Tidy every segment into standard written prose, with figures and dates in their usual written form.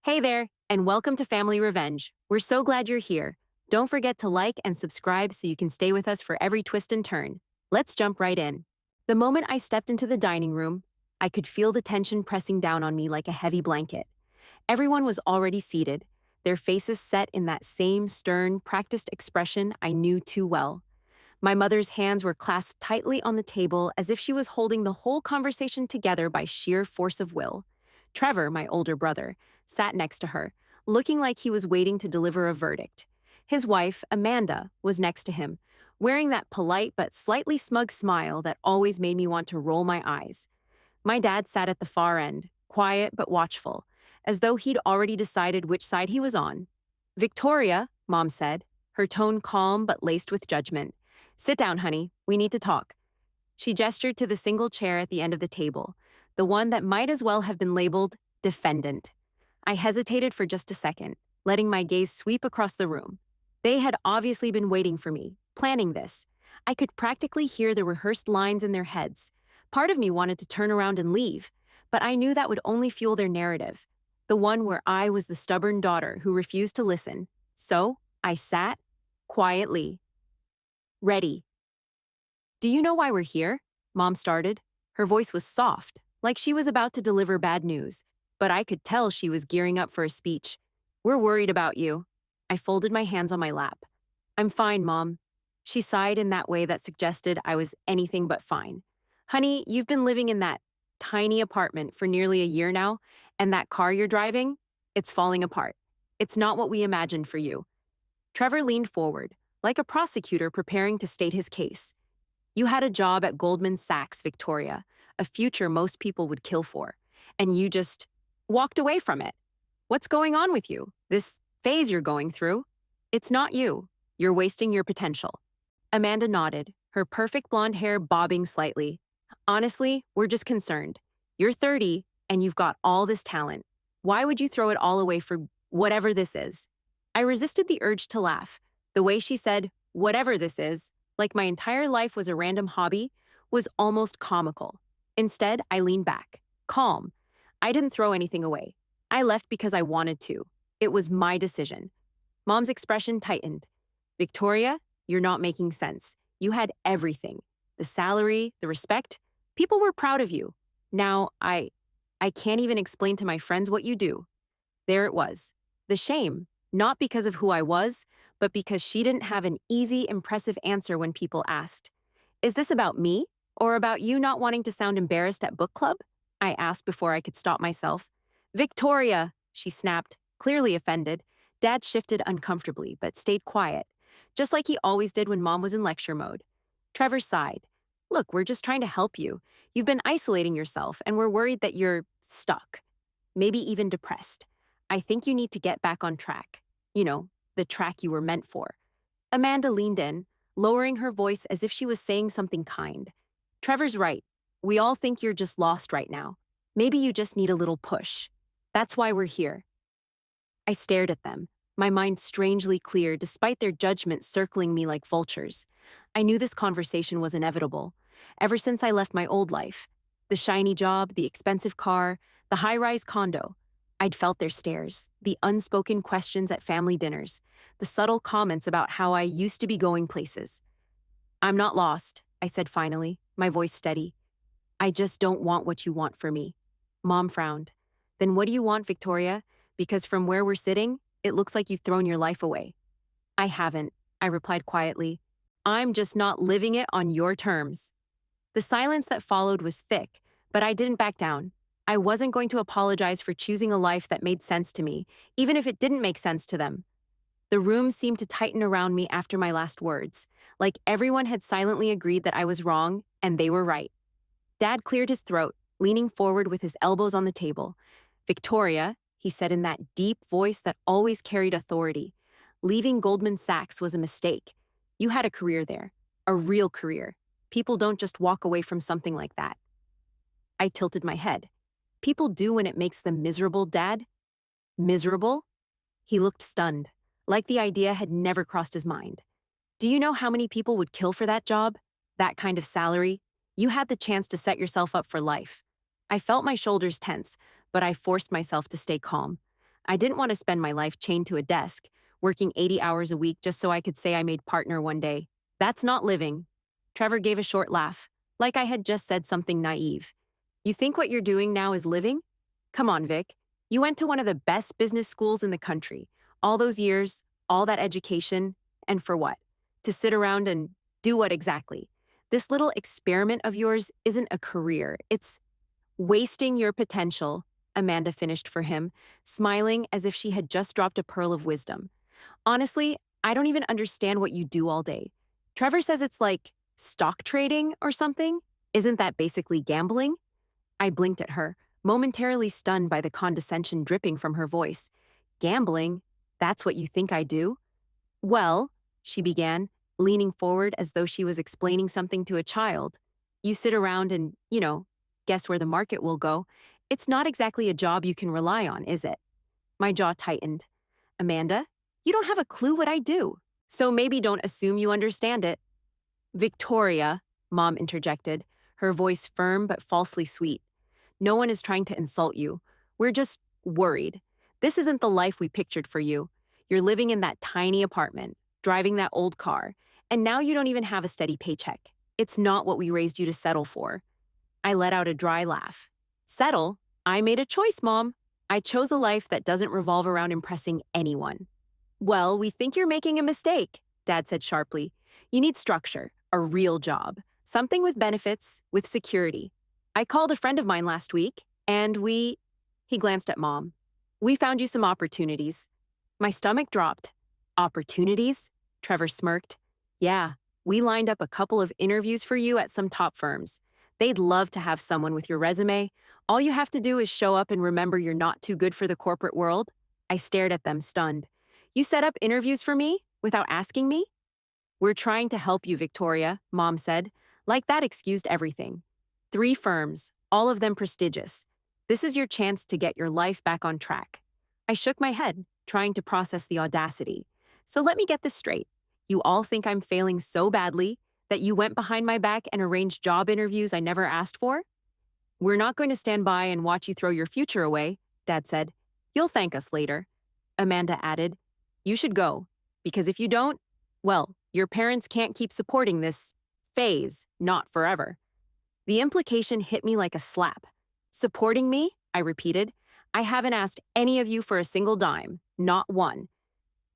Hey there, and welcome to Family Revenge. We're so glad you're here. Don't forget to like and subscribe so you can stay with us for every twist and turn. Let's jump right in. The moment I stepped into the dining room, I could feel the tension pressing down on me like a heavy blanket. Everyone was already seated, their faces set in that same stern, practiced expression I knew too well. My mother's hands were clasped tightly on the table as if she was holding the whole conversation together by sheer force of will. Trevor, my older brother, sat next to her, looking like he was waiting to deliver a verdict. His wife, Amanda, was next to him, wearing that polite but slightly smug smile that always made me want to roll my eyes. My dad sat at the far end, quiet but watchful, as though he'd already decided which side he was on. Victoria, Mom said, her tone calm but laced with judgment. Sit down, honey. We need to talk. She gestured to the single chair at the end of the table, the one that might as well have been labeled defendant. I hesitated for just a second, letting my gaze sweep across the room. They had obviously been waiting for me, planning this. I could practically hear the rehearsed lines in their heads. Part of me wanted to turn around and leave, but I knew that would only fuel their narrative, the one where I was the stubborn daughter who refused to listen. So I sat, quietly, ready. Do you know why we're here? Mom started. Her voice was soft, like she was about to deliver bad news, but I could tell she was gearing up for a speech. We're worried about you. I folded my hands on my lap. I'm fine, Mom. She sighed in that way that suggested I was anything but fine. Honey, you've been living in that tiny apartment for nearly a year now, and that car you're driving, it's falling apart. It's not what we imagined for you. Trevor leaned forward, like a prosecutor preparing to state his case. You had a job at Goldman Sachs, Victoria, a future most people would kill for, and you just walked away from it. What's going on with you? This phase you're going through? It's not you. You're wasting your potential. Amanda nodded, her perfect blonde hair bobbing slightly. Honestly, we're just concerned. You're 30, and you've got all this talent. Why would you throw it all away for whatever this is? I resisted the urge to laugh. The way she said, whatever this is, like my entire life was a random hobby, was almost comical. Instead, I leaned back, calm. I didn't throw anything away. I left because I wanted to. It was my decision. Mom's expression tightened. Victoria, you're not making sense. You had everything. The salary, the respect. People were proud of you. Now, I can't even explain to my friends what you do. There it was. The shame, not because of who I was, but because she didn't have an easy, impressive answer when people asked. Is this about me, or about you not wanting to sound embarrassed at book club? I asked before I could stop myself. Victoria, she snapped, clearly offended. Dad shifted uncomfortably, but stayed quiet, just like he always did when Mom was in lecture mode. Trevor sighed. Look, we're just trying to help you. You've been isolating yourself, and we're worried that you're stuck, maybe even depressed. I think you need to get back on track. You know, the track you were meant for. Amanda leaned in, lowering her voice as if she was saying something kind. Trevor's right. We all think you're just lost right now. Maybe you just need a little push. That's why we're here. I stared at them, my mind strangely clear despite their judgment circling me like vultures. I knew this conversation was inevitable. Ever since I left my old life, the shiny job, the expensive car, the high-rise condo, I'd felt their stares, the unspoken questions at family dinners, the subtle comments about how I used to be going places. I'm not lost, I said finally, my voice steady. I just don't want what you want for me. Mom frowned. Then what do you want, Victoria? Because from where we're sitting, it looks like you've thrown your life away. I haven't, I replied quietly. I'm just not living it on your terms. The silence that followed was thick, but I didn't back down. I wasn't going to apologize for choosing a life that made sense to me, even if it didn't make sense to them. The room seemed to tighten around me after my last words, like everyone had silently agreed that I was wrong and they were right. Dad cleared his throat, leaning forward with his elbows on the table. Victoria, he said in that deep voice that always carried authority, leaving Goldman Sachs was a mistake. You had a career there, a real career. People don't just walk away from something like that. I tilted my head. People do when it makes them miserable, Dad. Miserable? He looked stunned, like the idea had never crossed his mind. Do you know how many people would kill for that job? That kind of salary? You had the chance to set yourself up for life. I felt my shoulders tense, but I forced myself to stay calm. I didn't want to spend my life chained to a desk, working 80 hours a week just so I could say I made partner one day. That's not living. Trevor gave a short laugh, like I had just said something naive. You think what you're doing now is living? Come on, Vic. You went to one of the best business schools in the country. All those years, all that education, and for what? To sit around and do what exactly? This little experiment of yours isn't a career. It's wasting your potential, Amanda finished for him, smiling as if she had just dropped a pearl of wisdom. Honestly, I don't even understand what you do all day. Trevor says it's like stock trading or something. Isn't that basically gambling? I blinked at her, momentarily stunned by the condescension dripping from her voice. Gambling? That's what you think I do? Well, she began, leaning forward as though she was explaining something to a child. You sit around and, guess where the market will go. It's not exactly a job you can rely on, is it? My jaw tightened. Amanda, you don't have a clue what I do, so maybe don't assume you understand it. Victoria, Mom interjected, her voice firm but falsely sweet. No one is trying to insult you. We're just worried. This isn't the life we pictured for you. You're living in that tiny apartment, driving that old car, and now you don't even have a steady paycheck. It's not what we raised you to settle for. I let out a dry laugh. Settle? I made a choice, Mom. I chose a life that doesn't revolve around impressing anyone. Well, we think you're making a mistake, Dad said sharply. You need structure, a real job, something with benefits, with security. I called a friend of mine last week, and he glanced at Mom. We found you some opportunities. My stomach dropped. Opportunities? Trevor smirked. Yeah, we lined up a couple of interviews for you at some top firms. They'd love to have someone with your resume. All you have to do is show up and remember you're not too good for the corporate world. I stared at them, stunned. You set up interviews for me without asking me? We're trying to help you, Victoria, Mom said. Like that excused everything. 3 firms, all of them prestigious. This is your chance to get your life back on track. I shook my head, trying to process the audacity. So let me get this straight. You all think I'm failing so badly that you went behind my back and arranged job interviews I never asked for? We're not going to stand by and watch you throw your future away, Dad said. You'll thank us later. Amanda added, you should go, because if you don't, well, your parents can't keep supporting this phase, not forever. The implication hit me like a slap. Supporting me? I repeated. I haven't asked any of you for a single dime, not one.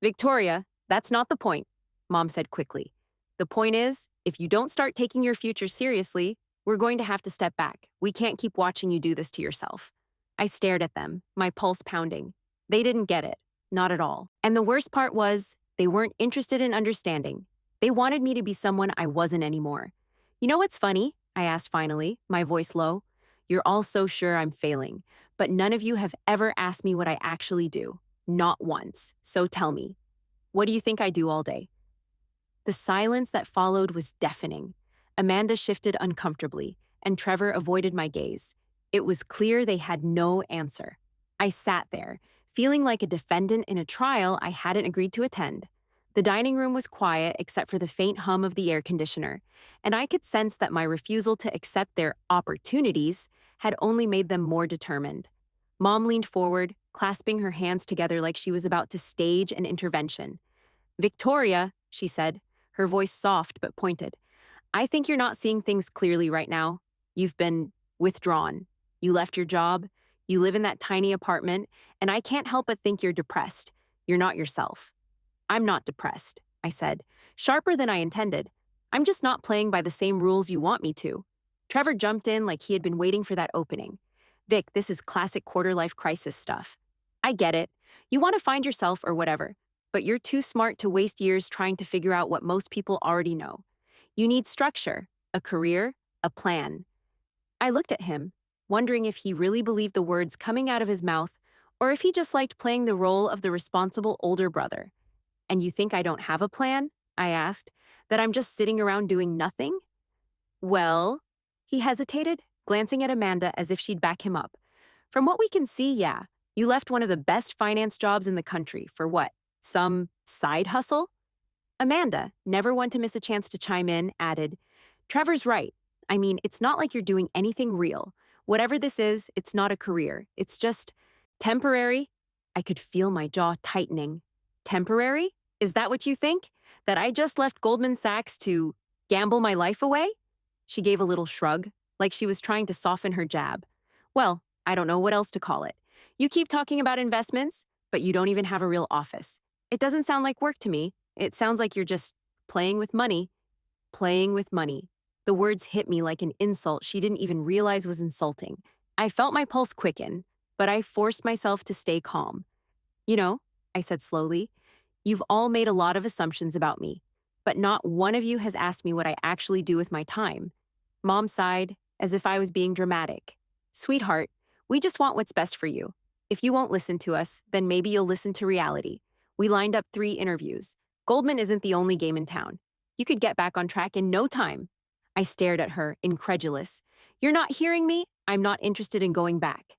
Victoria, that's not the point, Mom said quickly. The point is, if you don't start taking your future seriously, we're going to have to step back. We can't keep watching you do this to yourself. I stared at them, my pulse pounding. They didn't get it, not at all. And the worst part was, they weren't interested in understanding. They wanted me to be someone I wasn't anymore. You know what's funny? I asked finally, my voice low. You're all so sure I'm failing, but none of you have ever asked me what I actually do. Not once. So tell me, what do you think I do all day? The silence that followed was deafening. Amanda shifted uncomfortably, and Trevor avoided my gaze. It was clear they had no answer. I sat there, feeling like a defendant in a trial I hadn't agreed to attend. The dining room was quiet except for the faint hum of the air conditioner, and I could sense that my refusal to accept their opportunities had only made them more determined. Mom leaned forward, clasping her hands together like she was about to stage an intervention. Victoria, she said, her voice soft but pointed, I think you're not seeing things clearly right now. You've been withdrawn. You left your job. You live in that tiny apartment, and I can't help but think you're depressed. You're not yourself. I'm not depressed, I said, sharper than I intended. I'm just not playing by the same rules you want me to. Trevor jumped in like he had been waiting for that opening. Vic, this is classic quarter-life crisis stuff. I get it. You want to find yourself or whatever, but you're too smart to waste years trying to figure out what most people already know. You need structure, a career, a plan. I looked at him, wondering if he really believed the words coming out of his mouth or if he just liked playing the role of the responsible older brother. And you think I don't have a plan? I asked. That I'm just sitting around doing nothing? Well, he hesitated, glancing at Amanda as if she'd back him up. From what we can see, yeah, you left one of the best finance jobs in the country for what? Some side hustle? Amanda, never one to miss a chance to chime in, added, Trevor's right. I mean, it's not like you're doing anything real. Whatever this is, it's not a career. It's just temporary. I could feel my jaw tightening. Temporary? Is that what you think? That I just left Goldman Sachs to gamble my life away? She gave a little shrug, like she was trying to soften her jab. Well, I don't know what else to call it. You keep talking about investments, but you don't even have a real office. It doesn't sound like work to me. It sounds like you're just playing with money. Playing with money. The words hit me like an insult she didn't even realize was insulting. I felt my pulse quicken, but I forced myself to stay calm. You know, I said slowly, you've all made a lot of assumptions about me, but not one of you has asked me what I actually do with my time. Mom sighed, as if I was being dramatic. Sweetheart, we just want what's best for you. If you won't listen to us, then maybe you'll listen to reality. We lined up 3 interviews. Goldman isn't the only game in town. You could get back on track in no time. I stared at her, incredulous. You're not hearing me? I'm not interested in going back.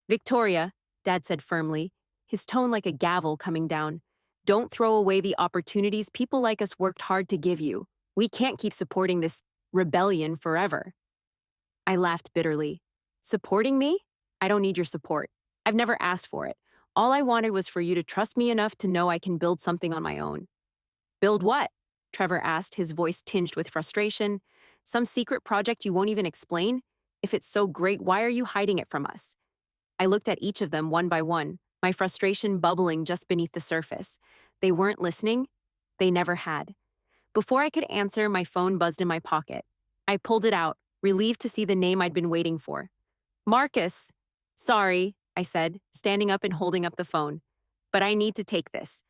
Victoria, Dad said firmly, his tone like a gavel coming down. Don't throw away the opportunities people like us worked hard to give you. We can't keep supporting this rebellion forever. I laughed bitterly. Supporting me? I don't need your support. I've never asked for it. All I wanted was for you to trust me enough to know I can build something on my own. Build what? Trevor asked, his voice tinged with frustration. Some secret project you won't even explain? If it's so great, why are you hiding it from us? I looked at each of them one by one, my frustration bubbling just beneath the surface. They weren't listening. They never had. Before I could answer, my phone buzzed in my pocket. I pulled it out, relieved to see the name I'd been waiting for. Marcus. Sorry, I said, standing up and holding up the phone. But I need to take this.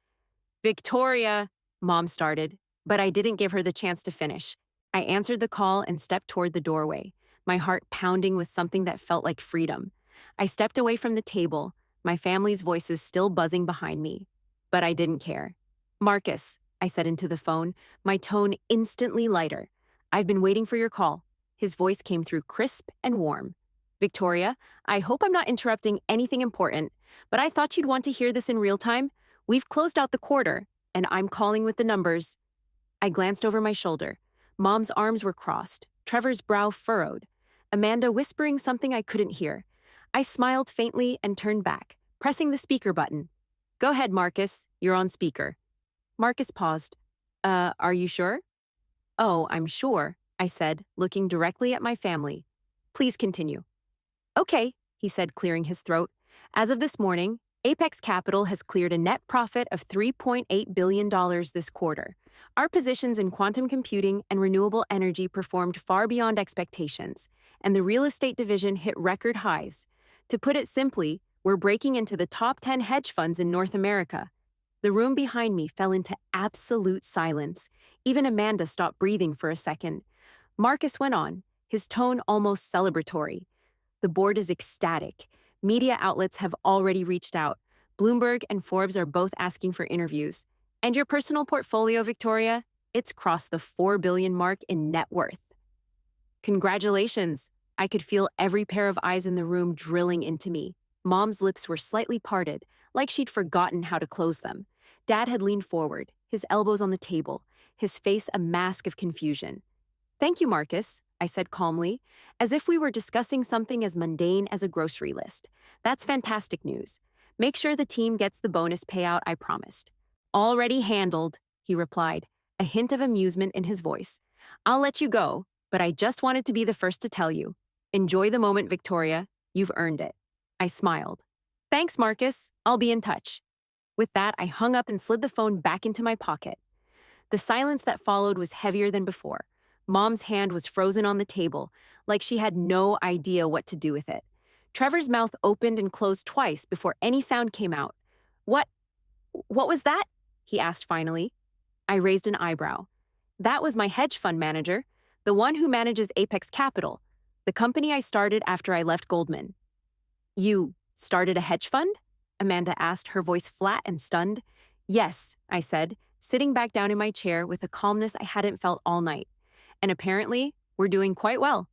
Victoria, Mom started, but I didn't give her the chance to finish. I answered the call and stepped toward the doorway, my heart pounding with something that felt like freedom. I stepped away from the table, my family's voices still buzzing behind me. But I didn't care. Marcus, I said into the phone, my tone instantly lighter. I've been waiting for your call. His voice came through crisp and warm. Victoria, I hope I'm not interrupting anything important, but I thought you'd want to hear this in real time. We've closed out the quarter, and I'm calling with the numbers. I glanced over my shoulder. Mom's arms were crossed, Trevor's brow furrowed, Amanda whispering something I couldn't hear. I smiled faintly and turned back, pressing the speaker button. Go ahead, Marcus. You're on speaker. Marcus paused. Are you sure? Oh, I'm sure, I said, looking directly at my family. Please continue. Okay, he said, clearing his throat. As of this morning, Apex Capital has cleared a net profit of $3.8 billion this quarter. Our positions in quantum computing and renewable energy performed far beyond expectations, and the real estate division hit record highs. To put it simply, we're breaking into the top 10 hedge funds in North America. The room behind me fell into absolute silence. Even Amanda stopped breathing for a second. Marcus went on, his tone almost celebratory. The board is ecstatic. Media outlets have already reached out. Bloomberg and Forbes are both asking for interviews. And your personal portfolio, Victoria? It's crossed the $4 billion mark in net worth. Congratulations. I could feel every pair of eyes in the room drilling into me. Mom's lips were slightly parted, like she'd forgotten how to close them. Dad had leaned forward, his elbows on the table, his face a mask of confusion. Thank you, Marcus, I said calmly, as if we were discussing something as mundane as a grocery list. That's fantastic news. Make sure the team gets the bonus payout I promised. Already handled, he replied, a hint of amusement in his voice. I'll let you go, but I just wanted to be the first to tell you. Enjoy the moment, Victoria. You've earned it. I smiled. Thanks, Marcus. I'll be in touch. With that, I hung up and slid the phone back into my pocket. The silence that followed was heavier than before. Mom's hand was frozen on the table, like she had no idea what to do with it. Trevor's mouth opened and closed twice before any sound came out. What was that? He asked finally. I raised an eyebrow. That was my hedge fund manager, the one who manages Apex Capital, the company I started after I left Goldman. You started a hedge fund? Amanda asked, her voice flat and stunned. Yes, I said, sitting back down in my chair with a calmness I hadn't felt all night. And apparently, we're doing quite well.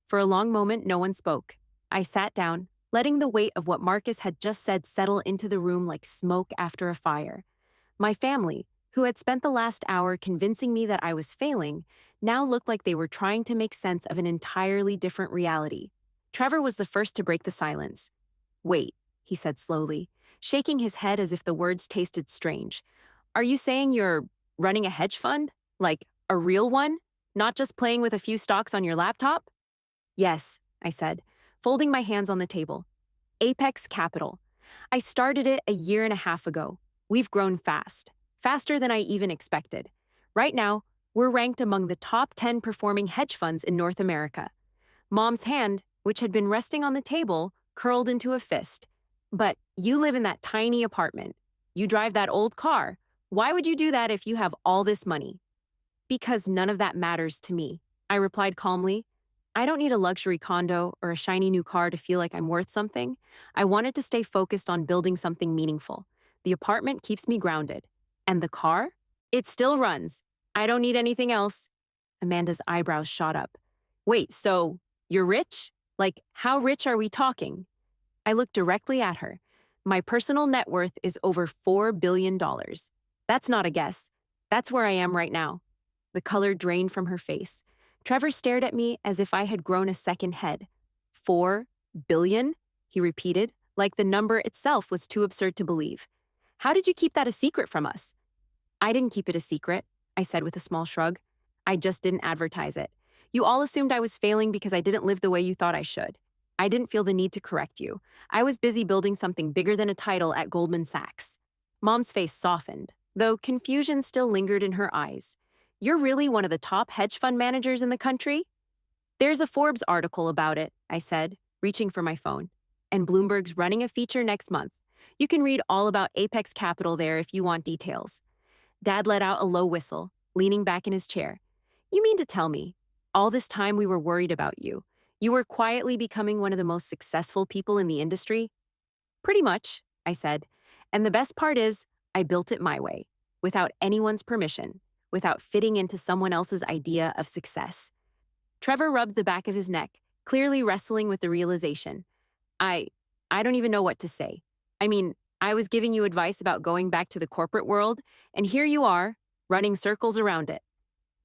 For a long moment, no one spoke. I sat down, letting the weight of what Marcus had just said settle into the room like smoke after a fire. My family, who had spent the last hour convincing me that I was failing, now looked like they were trying to make sense of an entirely different reality. Trevor was the first to break the silence. Wait, he said slowly. shaking his head as if the words tasted strange. Are you saying you're running a hedge fund? Like a real one? Not just playing with a few stocks on your laptop? Yes, I said, folding my hands on the table. Apex Capital. I started it a year and a half ago. We've grown fast, faster than I even expected. Right now, we're ranked among the top 10 performing hedge funds in North America. Mom's hand, which had been resting on the table, curled into a fist. But you live in that tiny apartment. You drive that old car. Why would you do that if you have all this money? Because none of that matters to me, I replied calmly. I don't need a luxury condo or a shiny new car to feel like I'm worth something. I wanted to stay focused on building something meaningful. The apartment keeps me grounded. And the car? It still runs. I don't need anything else. Amanda's eyebrows shot up. Wait, so you're rich? Like, how rich are we talking? I looked directly at her. My personal net worth is over $4 billion. That's not a guess. That's where I am right now. The color drained from her face. Trevor stared at me as if I had grown a second head. 4 billion? He repeated, like the number itself was too absurd to believe. How did you keep that a secret from us? I didn't keep it a secret, I said with a small shrug. I just didn't advertise it. You all assumed I was failing because I didn't live the way you thought I should. I didn't feel the need to correct you. I was busy building something bigger than a title at Goldman Sachs. Mom's face softened, though confusion still lingered in her eyes. You're really one of the top hedge fund managers in the country? There's a Forbes article about it, I said, reaching for my phone. And Bloomberg's running a feature next month. You can read all about Apex Capital there if you want details. Dad let out a low whistle, leaning back in his chair. You mean to tell me, all this time we were worried about you. You were quietly becoming one of the most successful people in the industry? Pretty much, I said. And the best part is, I built it my way, without anyone's permission, without fitting into someone else's idea of success. Trevor rubbed the back of his neck, clearly wrestling with the realization. I don't even know what to say. I mean, I was giving you advice about going back to the corporate world, and here you are, running circles around it.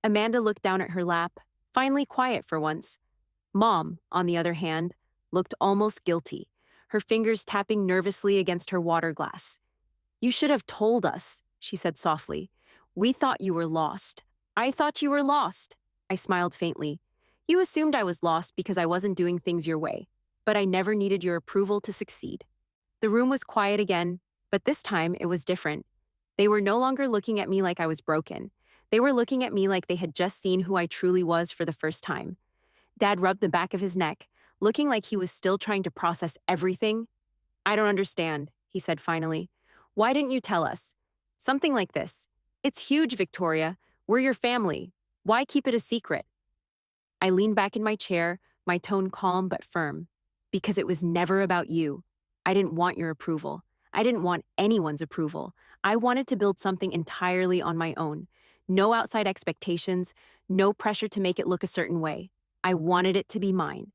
Amanda looked down at her lap, finally quiet for once. Mom, on the other hand, looked almost guilty, her fingers tapping nervously against her water glass. You should have told us, she said softly. We thought you were lost. I thought you were lost. I smiled faintly. You assumed I was lost because I wasn't doing things your way, but I never needed your approval to succeed. The room was quiet again, but this time it was different. They were no longer looking at me like I was broken. They were looking at me like they had just seen who I truly was for the first time. Dad rubbed the back of his neck, looking like he was still trying to process everything. I don't understand, he said finally. Why didn't you tell us? Something like this. It's huge, Victoria. We're your family. Why keep it a secret? I leaned back in my chair, my tone calm but firm. Because it was never about you. I didn't want your approval. I didn't want anyone's approval. I wanted to build something entirely on my own. No outside expectations, no pressure to make it look a certain way. I wanted it to be mine.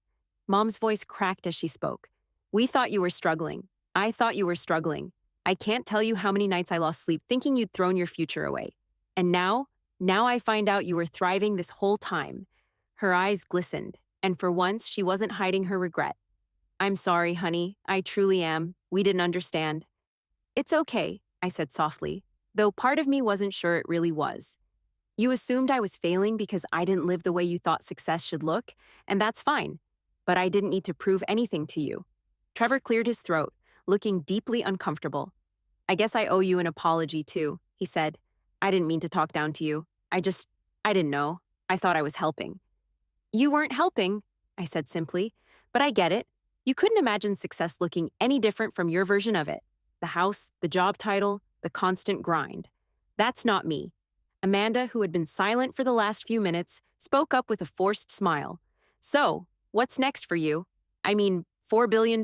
Mom's voice cracked as she spoke. We thought you were struggling. I thought you were struggling. I can't tell you how many nights I lost sleep thinking you'd thrown your future away. And now I find out you were thriving this whole time. Her eyes glistened, and for once she wasn't hiding her regret. I'm sorry, honey. I truly am. We didn't understand. It's okay, I said softly, though part of me wasn't sure it really was. You assumed I was failing because I didn't live the way you thought success should look, and that's fine. But I didn't need to prove anything to you. Trevor cleared his throat, looking deeply uncomfortable. I guess I owe you an apology, too, he said. I didn't mean to talk down to you. I didn't know. I thought I was helping. You weren't helping, I said simply, but I get it. You couldn't imagine success looking any different from your version of it. The house, the job title, the constant grind. That's not me. Amanda, who had been silent for the last few minutes, spoke up with a forced smile. So, what's next for you? I mean, $4 billion?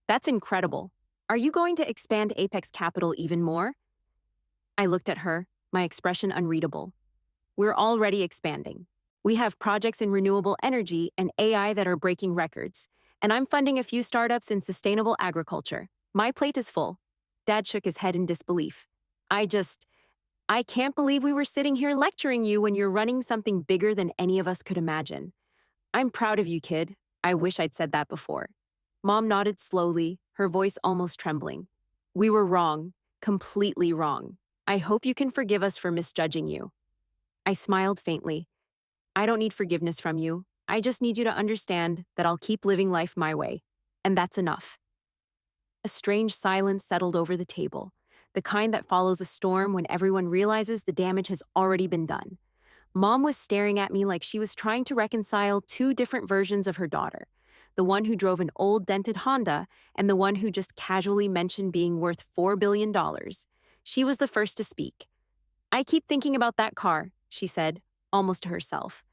That's incredible. Are you going to expand Apex Capital even more? I looked at her, my expression unreadable. We're already expanding. We have projects in renewable energy and AI that are breaking records, and I'm funding a few startups in sustainable agriculture. My plate is full. Dad shook his head in disbelief. I can't believe we were sitting here lecturing you when you're running something bigger than any of us could imagine. I'm proud of you, kid. I wish I'd said that before. Mom nodded slowly, her voice almost trembling. We were wrong, completely wrong. I hope you can forgive us for misjudging you. I smiled faintly. I don't need forgiveness from you. I just need you to understand that I'll keep living life my way. And that's enough. A strange silence settled over the table, the kind that follows a storm when everyone realizes the damage has already been done. Mom was staring at me like she was trying to reconcile two different versions of her daughter, the one who drove an old dented Honda and the one who just casually mentioned being worth $4 billion. She was the first to speak. I keep thinking about that car, she said, almost to herself.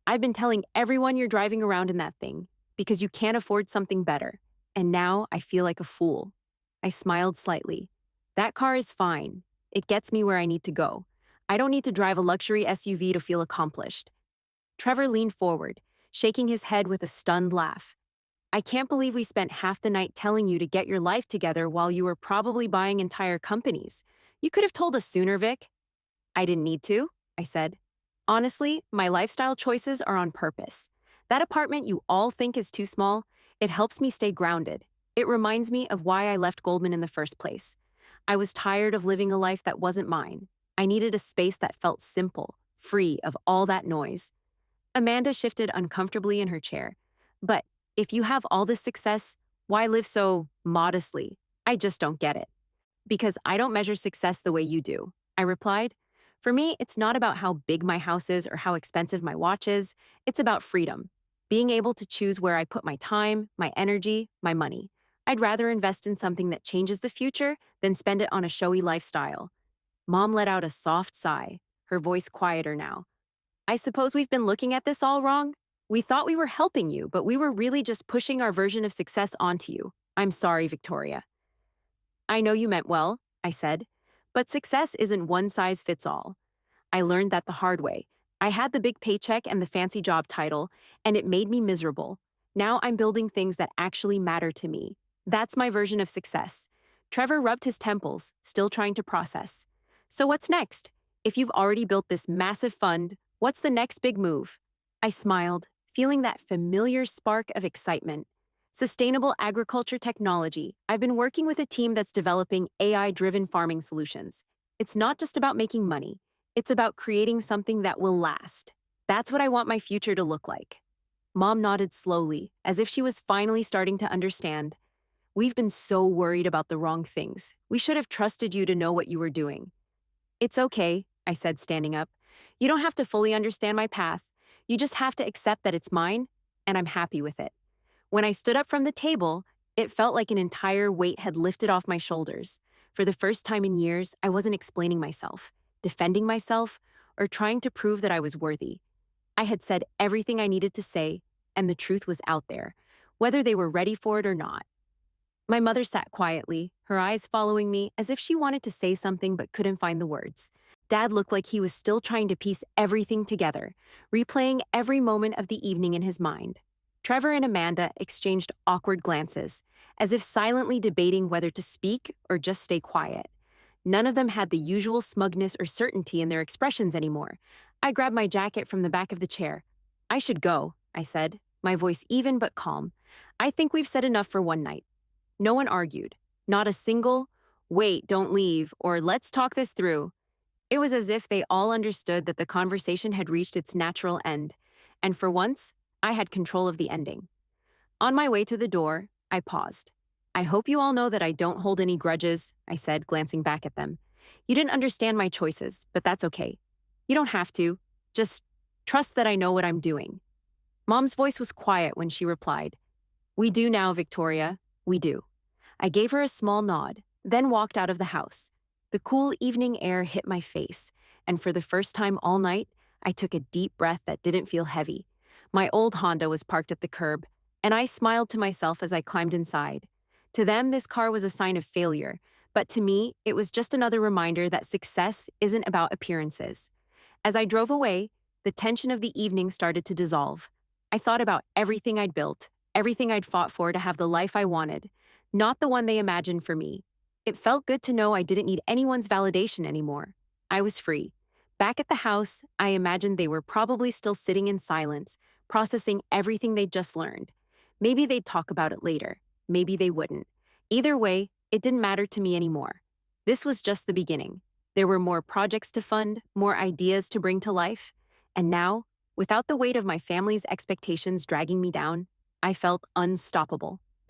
I've been telling everyone you're driving around in that thing because you can't afford something better. And now I feel like a fool. I smiled slightly. That car is fine. It gets me where I need to go. I don't need to drive a luxury SUV to feel accomplished. Trevor leaned forward, shaking his head with a stunned laugh. I can't believe we spent half the night telling you to get your life together while you were probably buying entire companies. You could have told us sooner, Vic. I didn't need to, I said. Honestly, my lifestyle choices are on purpose. That apartment you all think is too small, it helps me stay grounded. It reminds me of why I left Goldman in the first place. I was tired of living a life that wasn't mine. I needed a space that felt simple, free of all that noise. Amanda shifted uncomfortably in her chair. But if you have all this success, why live so modestly? I just don't get it. Because I don't measure success the way you do, I replied. For me, it's not about how big my house is or how expensive my watch is. It's about freedom. Being able to choose where I put my time, my energy, my money. I'd rather invest in something that changes the future than spend it on a showy lifestyle. Mom let out a soft sigh, her voice quieter now. I suppose we've been looking at this all wrong? We thought we were helping you, but we were really just pushing our version of success onto you. I'm sorry, Victoria. I know you meant well, I said, but success isn't one size fits all. I learned that the hard way. I had the big paycheck and the fancy job title, and it made me miserable. Now I'm building things that actually matter to me. That's my version of success. Trevor rubbed his temples, still trying to process. So what's next? If you've already built this massive fund, what's the next big move? I smiled, feeling that familiar spark of excitement. Sustainable agriculture technology. I've been working with a team that's developing AI-driven farming solutions. It's not just about making money. It's about creating something that will last. That's what I want my future to look like. Mom nodded slowly, as if she was finally starting to understand. We've been so worried about the wrong things. We should have trusted you to know what you were doing. It's okay, I said, standing up. You don't have to fully understand my path. You just have to accept that it's mine, and I'm happy with it. When I stood up from the table, it felt like an entire weight had lifted off my shoulders. For the first time in years, I wasn't explaining myself, defending myself, or trying to prove that I was worthy. I had said everything I needed to say, and the truth was out there, whether they were ready for it or not. My mother sat quietly, her eyes following me as if she wanted to say something but couldn't find the words. Dad looked like he was still trying to piece everything together, replaying every moment of the evening in his mind. Trevor and Amanda exchanged awkward glances, as if silently debating whether to speak or just stay quiet. None of them had the usual smugness or certainty in their expressions anymore. I grabbed my jacket from the back of the chair. I should go, I said, my voice even but calm. I think we've said enough for one night. No one argued. Not a single, wait, don't leave, or let's talk this through. It was as if they all understood that the conversation had reached its natural end, and for once, I had control of the ending. On my way to the door, I paused. I hope you all know that I don't hold any grudges, I said, glancing back at them. You didn't understand my choices, but that's okay. You don't have to. Just trust that I know what I'm doing. Mom's voice was quiet when she replied, We do now, Victoria. We do. I gave her a small nod, then walked out of the house. The cool evening air hit my face, and for the first time all night, I took a deep breath that didn't feel heavy. My old Honda was parked at the curb, and I smiled to myself as I climbed inside. To them, this car was a sign of failure, but to me, it was just another reminder that success isn't about appearances. As I drove away, the tension of the evening started to dissolve. I thought about everything I'd built, everything I'd fought for to have the life I wanted, not the one they imagined for me. It felt good to know I didn't need anyone's validation anymore. I was free. Back at the house, I imagined they were probably still sitting in silence, processing everything they'd just learned. Maybe they'd talk about it later. Maybe they wouldn't. Either way, It didn't matter to me anymore. This was just the beginning. There were more projects to fund, more ideas to bring to life, and now, without the weight of my family's expectations dragging me down, I felt unstoppable.